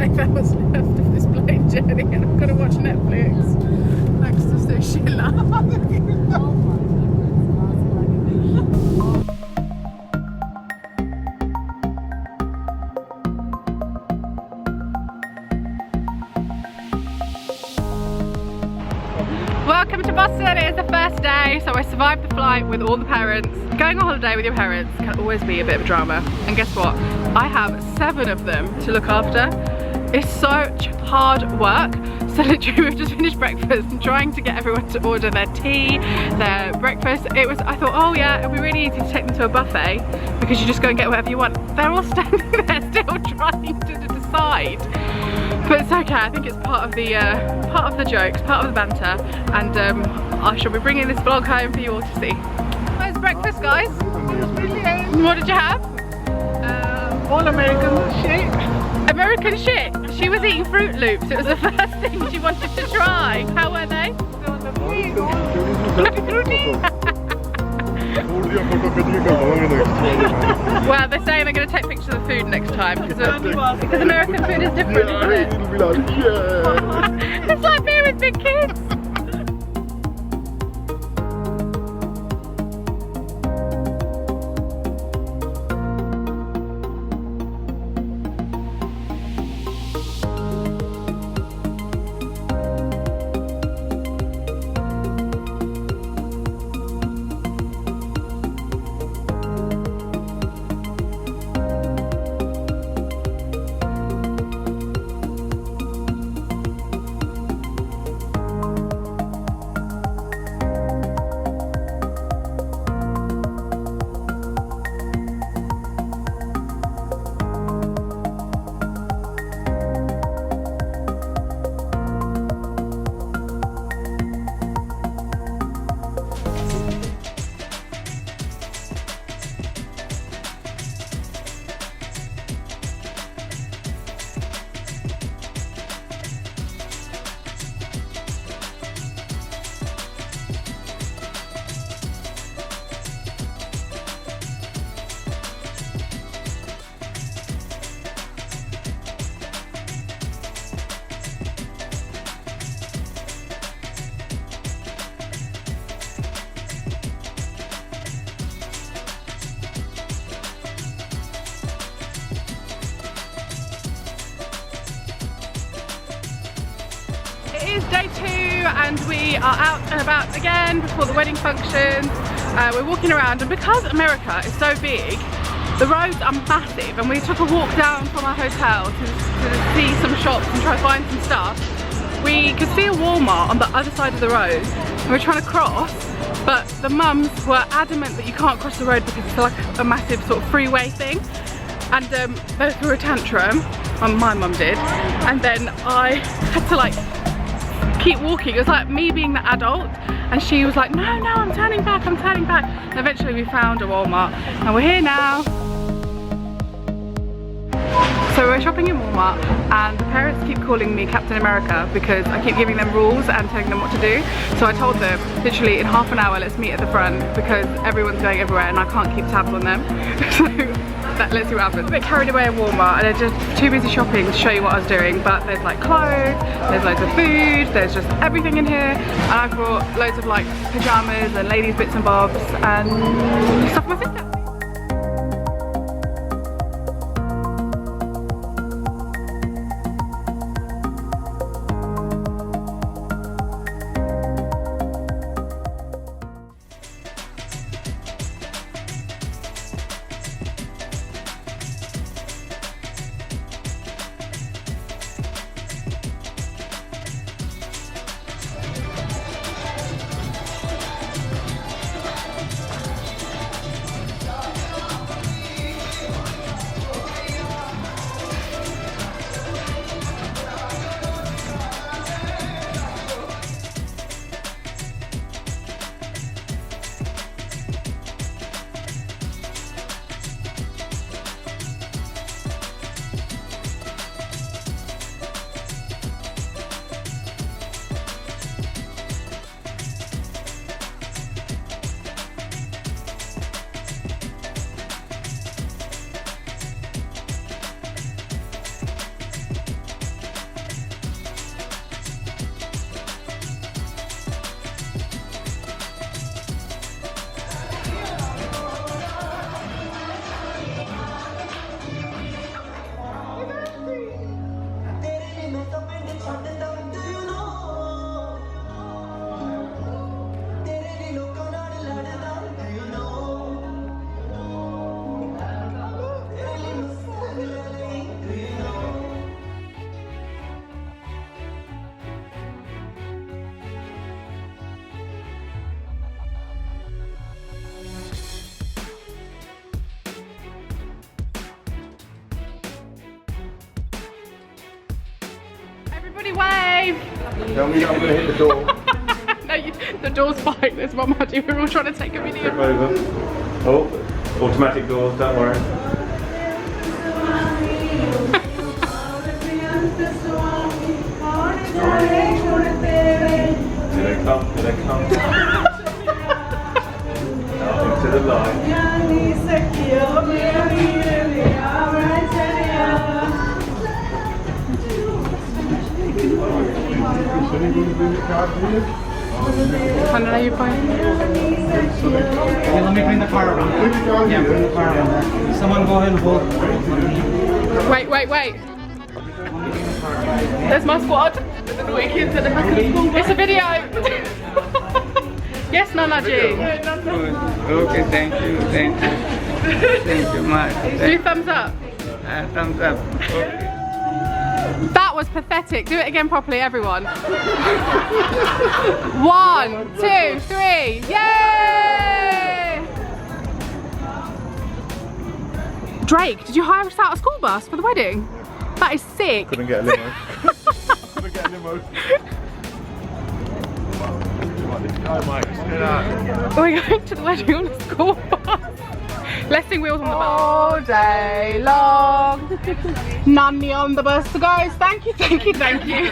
5 hours left of this plane journey and I'm gonna watch Netflix next to Sushila. Welcome to Boston. It is the first day, so I survived the flight with all the parents. Going on holiday with your parents can always be a bit of drama, and guess what? I have 7 of them to look after. It's such hard work. So literally we've just finished breakfast and trying to get everyone to order their tea, their breakfast. I thought, oh yeah, it'd be really easy to take them to a buffet because you just go and get whatever you want. They're all standing there still trying to decide. But it's okay, I think it's part of the jokes, part of the banter, and I shall be bringing this vlog home for you all to see. Where's breakfast, guys? What did you have? All American shit. American shit? She was eating Fruit Loops. It was the first thing she wanted to try. How were they? Well, they're saying they're going to take pictures of the food next time because American food is different, isn't it? It's like being with big kids. It is day 2 and we are out and about again before the wedding function. We're walking around, and because America is so big, the roads are massive, and we took a walk down from our hotel to see some shops and try to find some stuff. We could see a Walmart on the other side of the road and we're trying to cross, but the mums were adamant that you can't cross the road because it's like a massive sort of freeway thing, and they threw a tantrum. My mum did, and then I had to like keep walking. It was like me being the adult, and she was like, no, I'm turning back, I'm turning back. And eventually we found a Walmart and we're here now. So we're shopping in Walmart, and the parents keep calling me Captain America because I keep giving them rules and telling them what to do. So I told them, literally in half an hour, let's meet at the front because everyone's going everywhere and I can't keep tabs on them. So let's see what happens. A bit carried away at Walmart and I'm just too busy shopping to show you what I was doing, but there's like clothes, there's loads of food, there's just everything in here, and I brought loads of like pyjamas and ladies bits and bobs and stuff for my sister. Tell me that I'm going to hit the door. No, the door's fine. There's one Margie. We're all trying to take a video. Flip over. Oh, automatic doors, don't worry. Here they come, here they come. Out into the light. I don't know you're fine. Okay, let me bring the car around. Yeah, bring the car around. Someone go ahead and hold. Wait. There's my squad. With the naughty kids at the back of the school. It's a video. Yes, Nana G. Okay, thank you. Thank you much. Do thumbs up. Thumbs up. Okay. That was pathetic. Do it again properly, everyone. 1, 2, 3. Yay! Drake, did you hire us out a school bus for the wedding? That is sick. Couldn't get a limo. Couldn't get a limo. We're going to the wedding on a school bus. Blessing wheels on the bus. All day long. Nanny on the bus, guys. Thank you. Thank you. Thank you.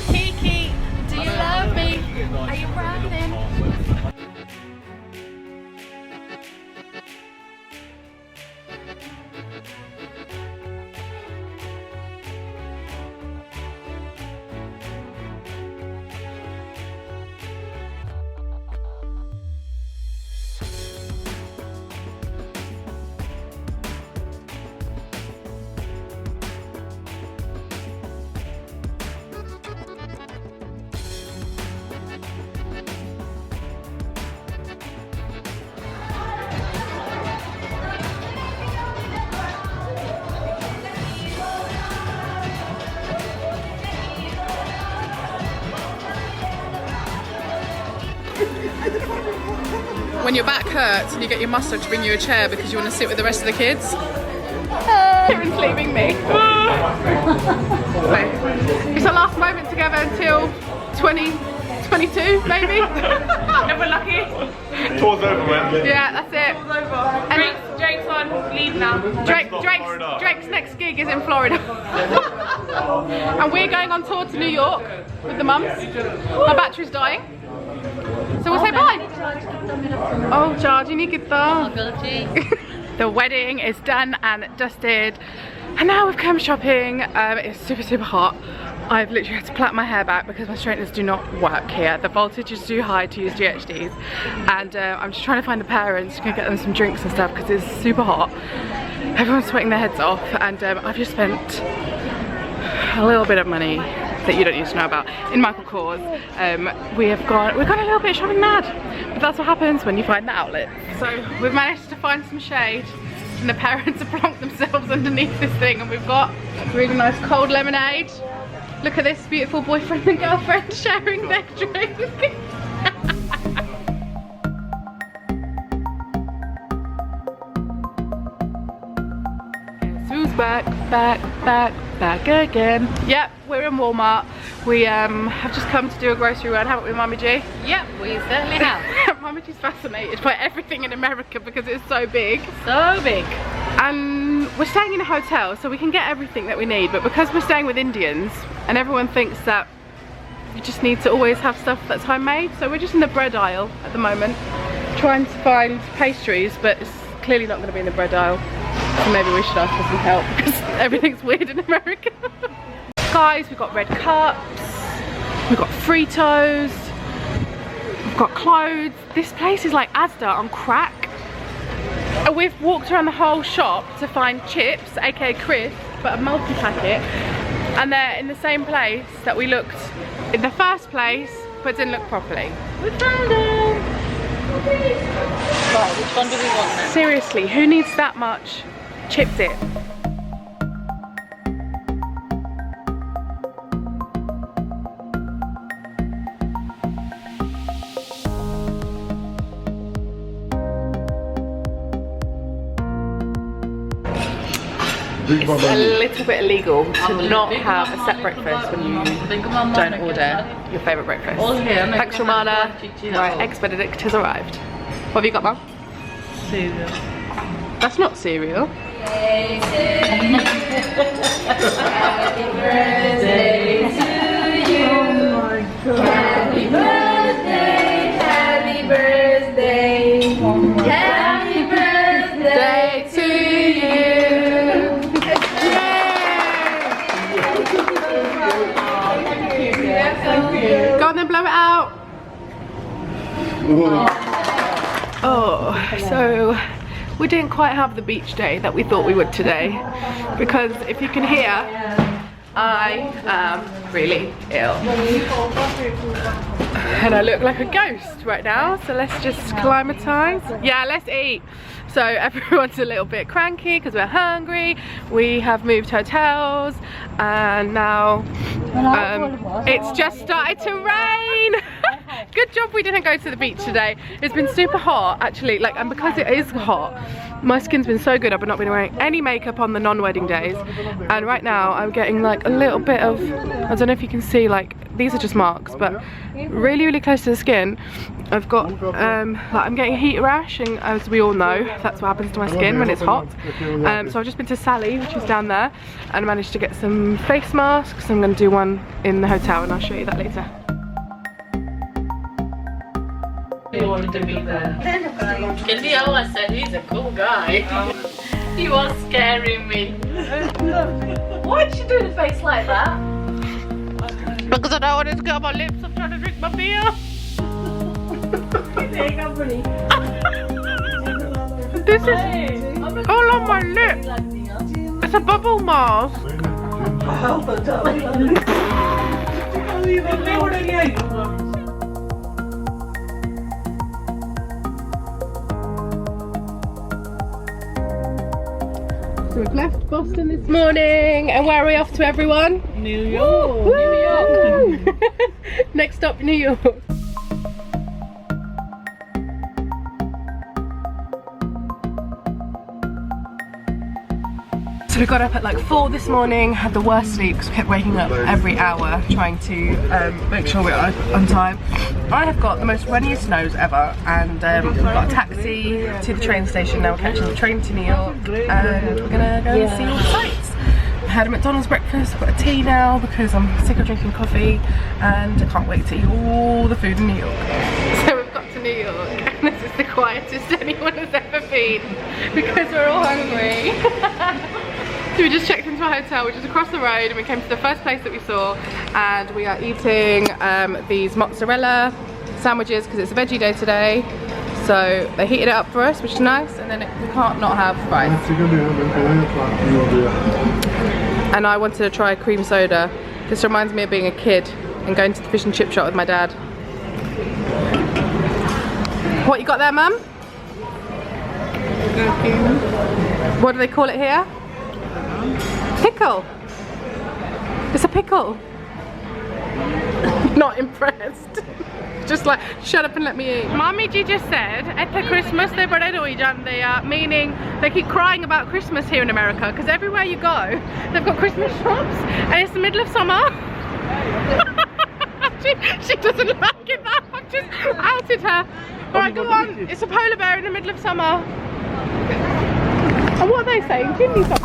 Kiki, do you love me? Are you breathing? When your back hurts and you get your muscle to bring you a chair because you want to sit with the rest of the kids. Kieran's leaving me. It's our last moment together until 2022, maybe. If we're lucky. Tour's over, man. Yeah, that's it. Tour's over. Drake's on leave now. Drake's next gig is in Florida. And we're going on tour to New York with the mums. My battery's dying. So we'll say bye. Oh, charging kita. The wedding is done and dusted. And now we've come shopping. It's super hot. I've literally had to plait my hair back because my straighteners do not work here. The voltage is too high to use GHDs. And I'm just trying to find the parents to go get them some drinks and stuff because it's super hot. Everyone's sweating their heads off and I've just spent a little bit of money that you don't need to know about in Michael Kors. We've gone a little bit shopping mad, but that's what happens when you find the outlet. So we've managed to find some shade and the parents have plonked themselves underneath this thing and we've got really nice cold lemonade. Look at this beautiful boyfriend and girlfriend sharing their drink. Guess who's back again. Yep, we're in Walmart. We have just come to do a grocery run, haven't we, Mummy G? Yep, we certainly have. Mummy G's fascinated by everything in America because it's so big. So big. And we're staying in a hotel so we can get everything that we need, but because we're staying with Indians and everyone thinks that you just need to always have stuff that's homemade, so we're just in the bread aisle at the moment trying to find pastries, but it's clearly not going to be in the bread aisle. So maybe we should ask for some help because everything's weird in America. Guys, we've got red cups, we've got Fritos, we've got clothes. This place is like Asda on crack. And we've walked around the whole shop to find chips, aka crisps, but a multi-packet. And they're in the same place that we looked in the first place, but didn't look properly. We found them. Right, which one do we want then? Seriously, who needs that much chip dip? It's a little bit illegal to not have a set breakfast when you don't order your favourite breakfast. Thanks, Romana. My eggs Benedict has arrived. What have you got, Mum? Cereal. That's not cereal. Happy birthday to you. Happy birthday, happy birthday. Happy birthday to you. Go on then, blow it out. Oh, so we didn't quite have the beach day that we thought we would today, because if you can hear, I am really ill and I look like a ghost right now, so let's just acclimatise. Yeah, let's eat. So everyone's a little bit cranky because we're hungry. We have moved hotels and now it's just started to rain. Good job we didn't go to the beach today. It's been super hot actually, like, and because it is hot, my skin's been so good. I've not been wearing any makeup on the non-wedding days, and right now I'm getting like a little bit of, I don't know if you can see, like, these are just marks, but really close to the skin. I've got like, I'm getting a heat rash, and as we all know, that's what happens to my skin when it's hot. So I've just been to Sally, which is down there, and I managed to get some face masks. I'm going to do one in the hotel and I'll show you that later. He wanted to be there. Can you always said he's a cool guy? He was scaring me. Why did you do the face like that? Because I don't want it to get on my lips. I'm trying to drink my beer. This is all on my lip. It's a bubble mask. So we've left Boston this morning, and where are we off to, everyone? New York. New York. Next stop, New York. So we got up at like 4 this morning, had the worst sleep because we kept waking up every hour trying to make sure we're on time. I have got the most runniest nose ever, and we've got a taxi to the train station now. We're catching the train to New York and we're gonna go and see all the sights. I had a McDonald's breakfast, I've got a tea now because I'm sick of drinking coffee, and I can't wait to eat all the food in New York. So we've got to New York and this is the quietest anyone has ever been because we're all hungry. So we just checked into our hotel, which is across the road, and we came to the first place that we saw, and we are eating these mozzarella sandwiches because it's a veggie day today. So they heated it up for us, which is nice, and then we can't not have fries. And I wanted to try cream soda. This reminds me of being a kid and going to the fish and chip shop with my dad. What you got there, Mum? What do they call it here? Pickle. It's a pickle. Not impressed. Just like, shut up and let me eat. Mommy G just said, at the Christmas they meaning they keep crying about Christmas here in America, because everywhere you go, they've got Christmas shops, and it's the middle of summer. she doesn't like it that I've just outed her. Alright, go on. It's a polar bear in the middle of summer. And what are they saying? Give me something.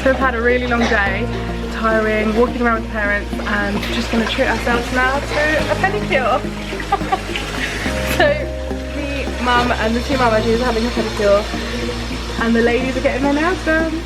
So we've had a really long day, tiring, walking around with parents, and just going to treat ourselves now to a pedicure. So me, mum and the two mamages are having a pedicure, and the ladies are getting their nails done.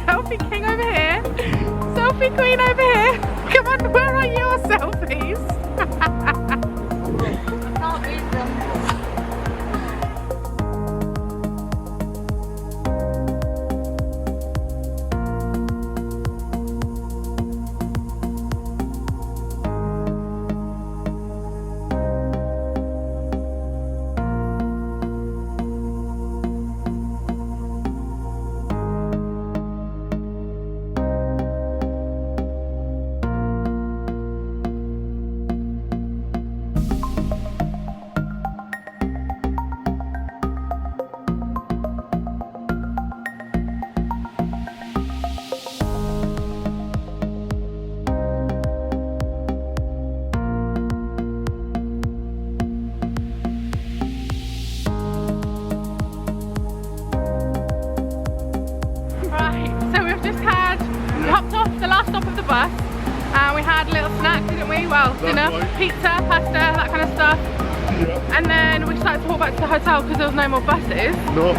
Selfie king over here, selfie queen over here. Come on, where are your selfies? We hopped off the last stop of the bus and we had a little snack, didn't we? Well, dinner, pizza, pasta, that kind of stuff. Yeah. And then we decided to walk back to the hotel because there was no more buses. No.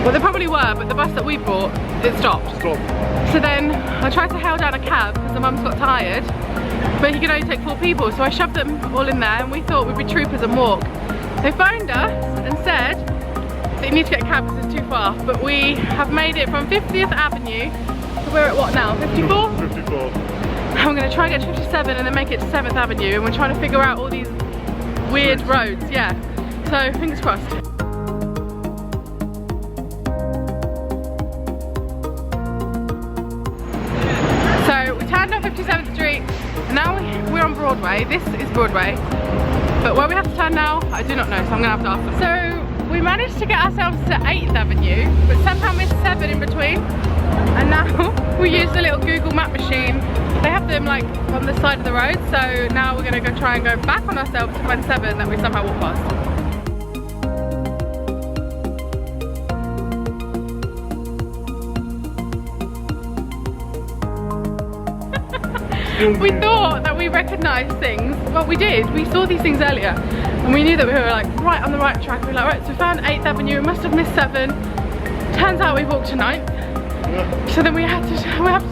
Well, there probably were, but the bus that we bought, it stopped. So then I tried to hail down a cab because the mum's got tired, but he could only take 4 people. So I shoved them all in there and we thought we'd be troopers and walk. They phoned us and said that you need to get a cab because it's too far. But we have made it from 50th Avenue to we're at what now, 54? 54. And we're going to try and get to 57 and then make it to 7th Avenue, and we're trying to figure out all these weird roads, yeah. So fingers crossed. So we turned on 57th Street and now we're on Broadway. This is Broadway. But where we have to turn now, I do not know, so I'm going to have to ask them. So we managed to get ourselves to 8th Avenue, but somehow missed 7 in between. And now we used a little Google map machine. They have them like on the side of the road, so now we're going to go try and go back on ourselves to find 7 that we somehow walked past. We thought that we recognised things. Well, we did. We saw these things earlier and we knew that we were like right on the right track. We were like, right, so we found 8th Avenue, we must have missed 7. Turns out we walked to 9th. So then we have to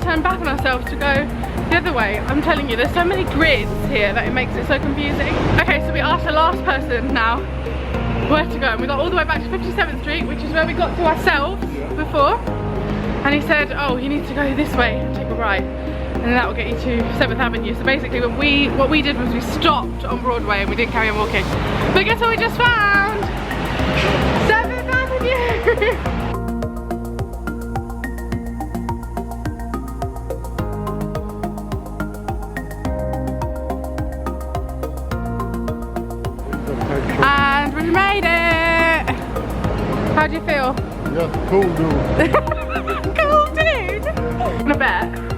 turn back on ourselves to go the other way. I'm telling you, there's so many grids here that it makes it so confusing. Okay, so we asked the last person now where to go, and we got all the way back to 57th Street, which is where we got to ourselves before. And he said, oh, you need to go this way and take a right, and that will get you to 7th Avenue. So basically what we did was we stopped on Broadway and we didn't carry on walking. But guess what we just found? 7th Avenue! And we made it! How do you feel? Yeah, cool dude. Cool dude!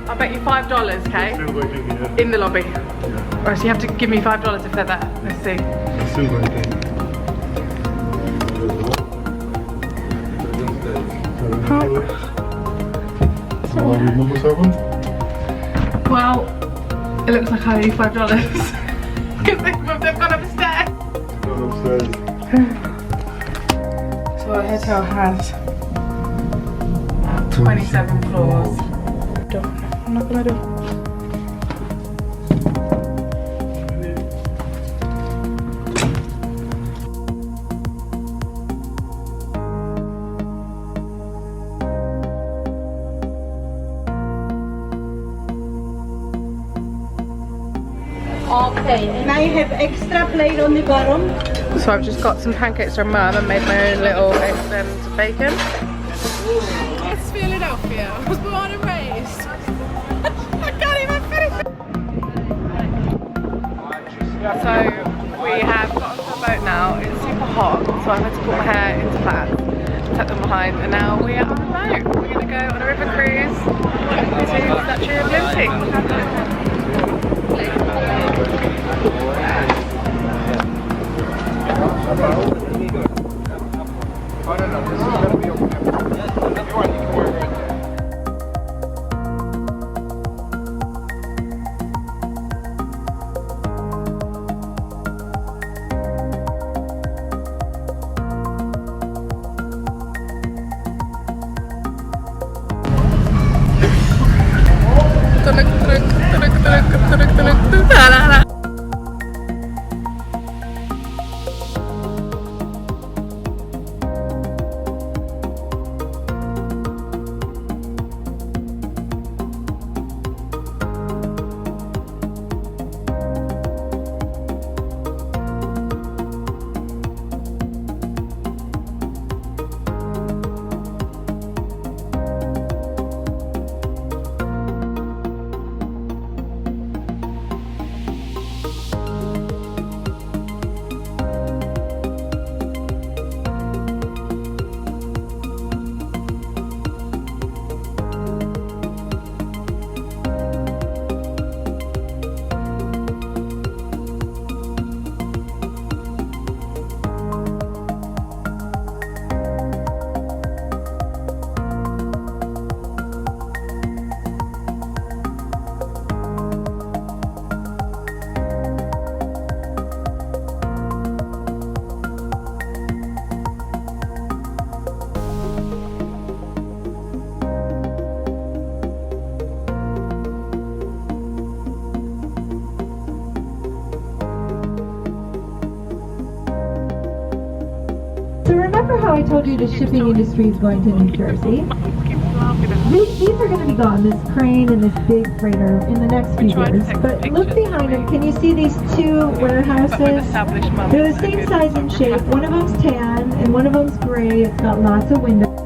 I bet you $5, okay? Still waiting here. In the lobby. Yeah. Alright, so you have to give me $5 if they're there. Let's see. Still waiting. So are we number 7? Well, it looks like I owe you $5. Because they've gone upstairs. Gone upstairs. So our hotel has 27 floors. I'm not gonna do. Okay, and I have extra plate on the bottom. So I've just got some pancakes from Mum and made my own little eggs and bacon. It's Philadelphia. I was born and raised. I can't even finish it. So we have got onto the boat now. It's super hot, so I've had to put my hair into plats, tuck them behind, and now we are on the boat. We're going to go on a river cruise to the Statue of Liberty. So remember how I told you the shipping industry is going to New Jersey? These are going to be gone, this crane and this big freighter, in the next few years. But look behind them. Can you see these two warehouses? They're the same size and shape. One of them's tan and one of them's gray. It's got lots of windows.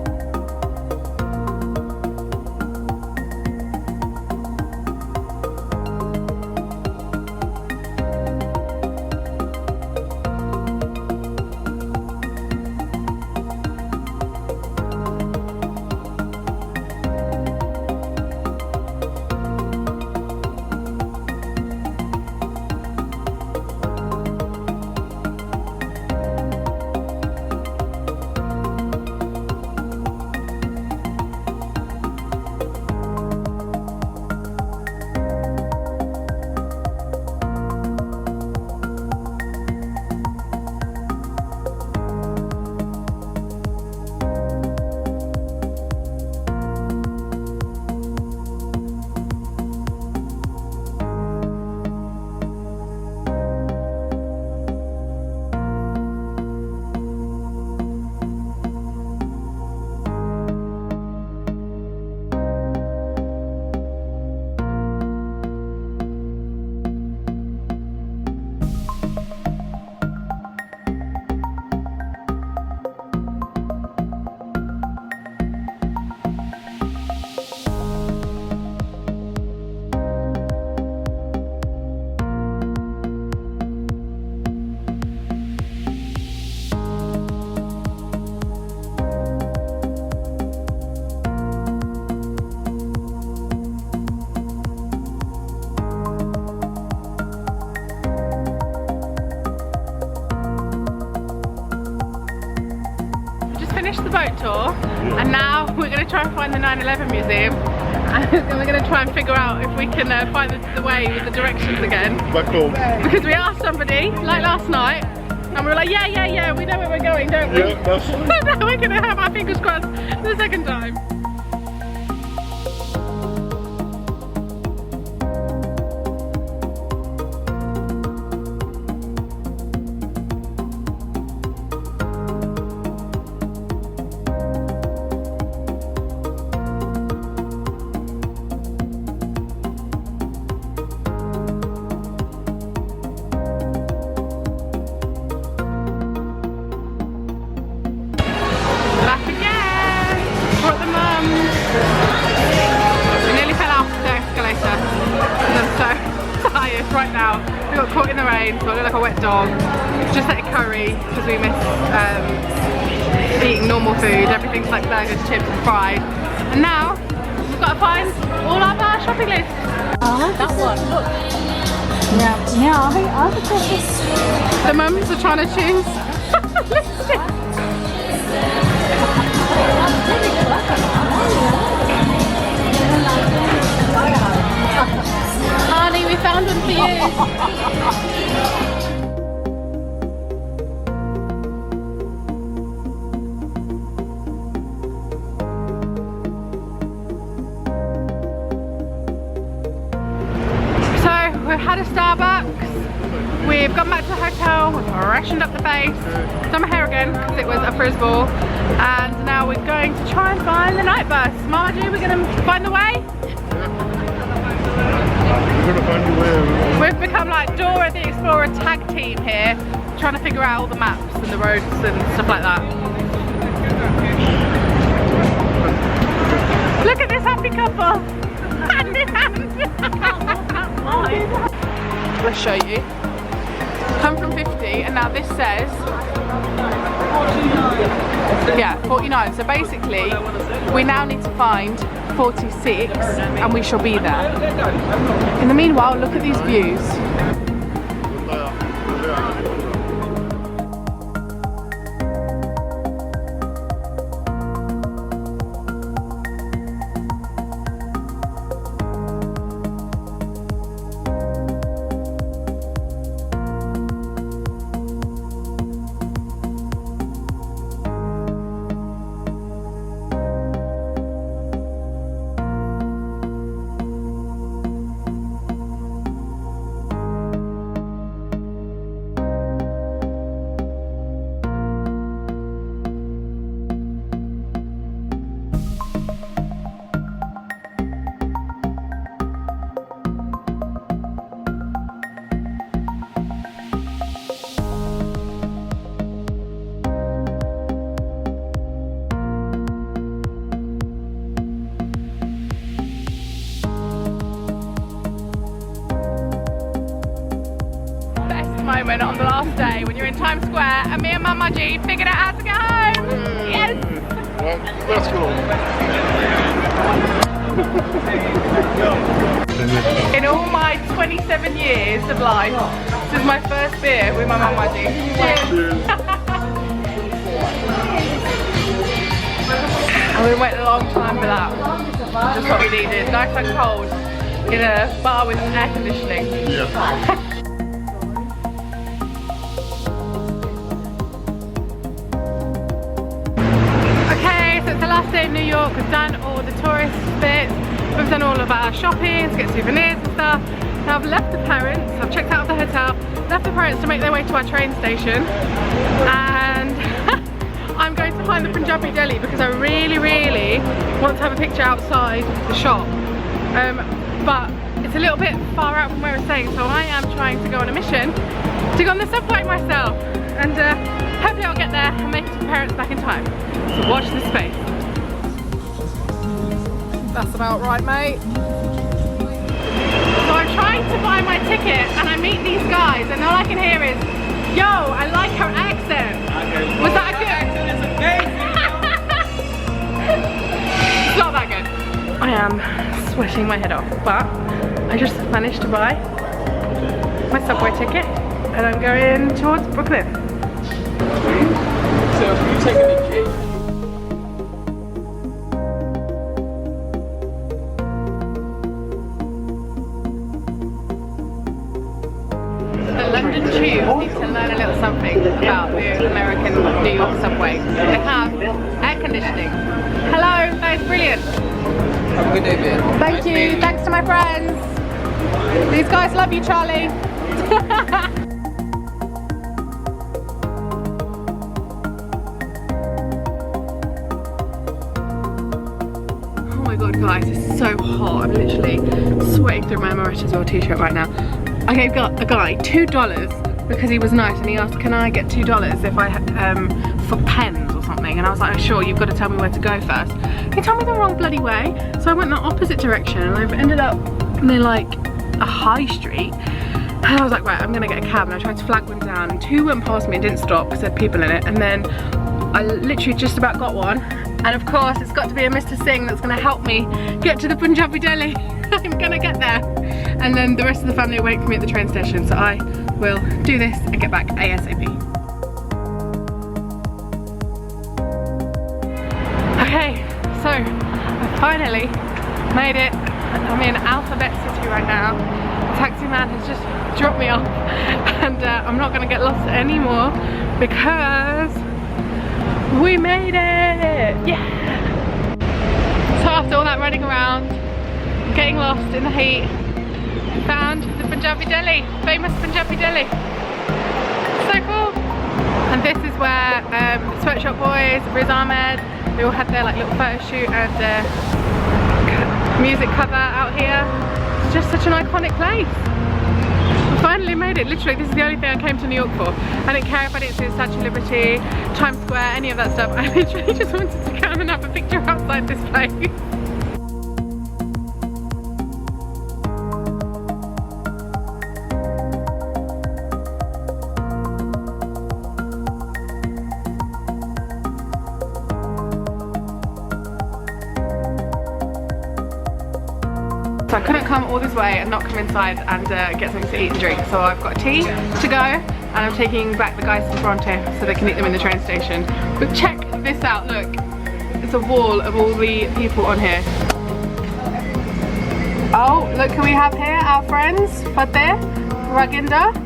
Finished the boat tour and now we're going to try and find the 9/11 museum and then we're going to try and figure out if we can find the way with the directions again. Back home. Because we asked somebody, like last night, and we were like, yeah, we know where we're going, don't we? Yeah, that's... So now we're going to have our fingers crossed the second time. now. We got caught in the rain, so I look like a wet dog. Just ate a curry because we miss eating normal food. Everything's like burgers, chips and fried. And now we've got to find all of our shopping list. That one, look. The mums are trying to choose lipstick. Honey, we found one for you. We've had a Starbucks, we've gone back to the hotel, we've freshened up the face, done my hair again because it was a frizz ball, and now we're going to try and find the night bus. Margie, we're going to find the way? We're gonna find a way. We've become like Dora the Explorer tag team here, trying to figure out all the maps and the roads and stuff like that. Look at this happy couple! Hand in hand! Let's show you. Come from 50 and now this says 49. Yeah, 49. So basically we now need to find 46 and we shall be there. In the meanwhile, look at these views. Moment on the last day when you're in Times Square and me and Mama G figured out how to get home. Yes! Well, let's go. In all my 27 years of life, this is my first beer with my Mama G. Cheers! And we waited a long time for that. Just what we needed. Nice and cold in a bar with air conditioning. Yeah. Last day in New York, we've done all the tourist bits, we've done all of our shopping to get souvenirs and stuff. Now I've left the parents, I've checked out of the hotel, left the parents to make their way to our train station, and I'm going to find the Punjabi deli because I really want to have a picture outside the shop, but it's a little bit far out from where we're staying, so I am trying to go on a mission to go on the subway myself, and hopefully I'll get there and make it to the parents back in time. So watch this space. That's about right, mate. So I'm trying to buy my ticket and I meet these guys and all I can hear is, yo, I like her accent. Was that a good? Accent is amazing. It's not that good. I am sweating my head off, but I just managed to buy my subway ticket and I'm going towards Brooklyn. So you taking the G? London Tube needs to learn a little something about the American New York subway. They have air conditioning. Hello, that is brilliant. Have a good day, man. Thank you, thanks to my friends. These guys love you, Charlie. Oh my god, guys, it's so hot. I'm literally sweating through my Amaretto t-shirt right now. I gave a guy $2 because he was nice and he asked, can I get $2 if I for pens or something? And I was like, oh, sure, you've got to tell me where to go first. He told me the wrong bloody way, so I went the opposite direction and I've ended up near like a high street And I was like, right, I'm gonna get a cab, and I tried to flag one down, and 2 went past me and didn't stop because there had people in it, and then I literally just about got one. And of course, it's got to be a Mr. Singh that's gonna help me get to the Punjabi Deli. I'm gonna get there. And then the rest of the family are waiting for me at the train station, so I will do this and get back ASAP. Okay, so I finally made it. I'm in Alphabet City right now. The taxi man has just dropped me off, and I'm not gonna get lost anymore because we made it! Yeah! So after all that running around, getting lost in the heat, found the Punjabi Deli, famous Punjabi Deli. So cool! And this is where the Sweatshop Boys, Riz Ahmed, they all had their like little photo shoot and music cover out here. It's just such an iconic place. I finally made it. Literally, this is the only thing I came to New York for. I didn't care if I didn't see the Statue of Liberty, Times Square, any of that stuff. I literally just wanted to come and have a picture outside this place. So I couldn't come all this way and not come inside and get something to eat and drink. So I've got tea to go, and I'm taking back the guys some Bronte so they can eat them in the train station. But check this out, look. It's a wall of all the people on here. Oh, look who we have here, our friends, Fateh, Raginder.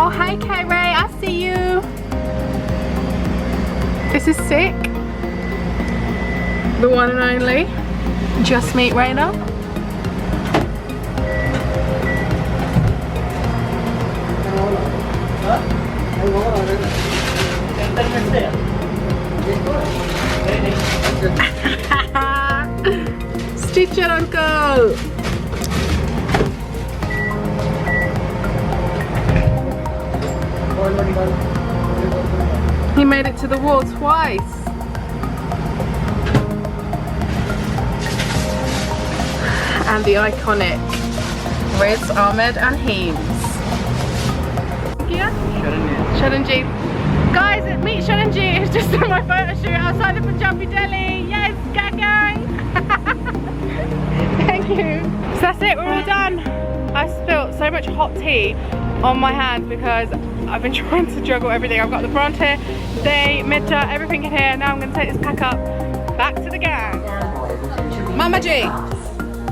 Oh, hi K-Ray, I see you. This is sick. The one and only Just Meet Raina. Stitcher uncle. He made it to the wall twice. And the iconic Riz Ahmed and Heems. Yeah? Sharanjit. Guys, meet Sharanjit. It's just my photo shoot outside the Punjabi Deli. Yes, gang. Thank you. So that's it, we're all done. I spilled so much hot tea on my hands because I've been trying to juggle everything. I've got the Bronte, the Mitta, everything in here. Now I'm going to take this pack up back to the gang. Mama G.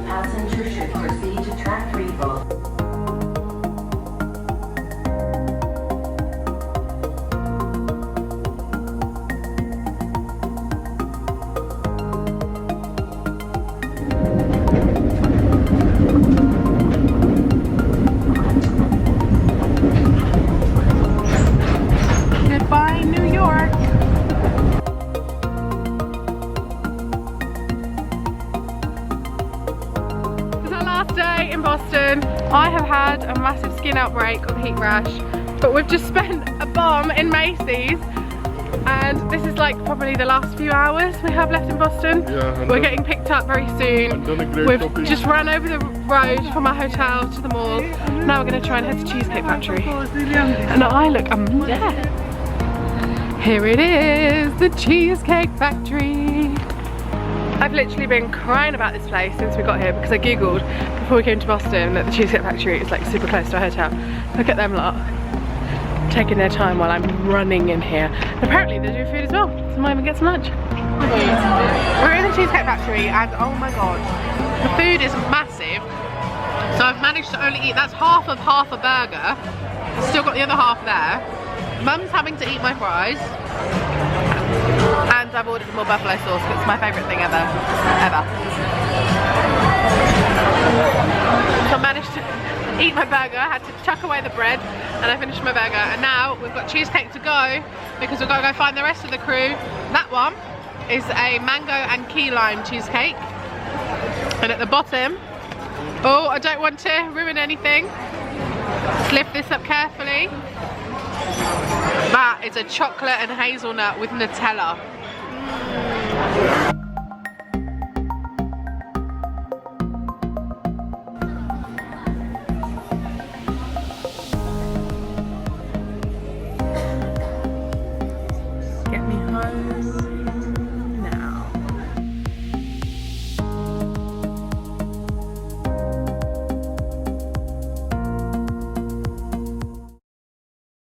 Passengers should proceed to track 3 both. Goodbye, New York. It's our last day in Boston. I have had a massive skin outbreak of heat rash, but we've just spent a bomb in Macy's, and this is like probably the last few hours we have left in Boston. Yeah, we're getting picked up very soon. We've shopping. just run over the road from our hotel to the mall. Now we're going to try and head to Cheesecake Factory. And I look a mess. Here it is, the Cheesecake Factory. I've literally been crying about this place since we got here because I googled before we came to Boston that the Cheesecake Factory is like super close to our hotel. Look at them lot, taking their time while I'm running in here. And apparently they do food as well, so I might even get some lunch. We're in the Cheesecake Factory and oh my god, the food is massive. So I've managed to only eat, that's half of half a burger. Still got the other half there. Mum's having to eat my fries, and I've ordered more buffalo sauce because it's my favourite thing ever. So I managed to eat my burger, I had to chuck away the bread, and I finished my burger. And now we've got cheesecake to go because we've got to go find the rest of the crew. That one is a mango and key lime cheesecake. And at the bottom, oh, I don't want to ruin anything. Let's lift this up carefully. That is a chocolate and hazelnut with Nutella. Get me home.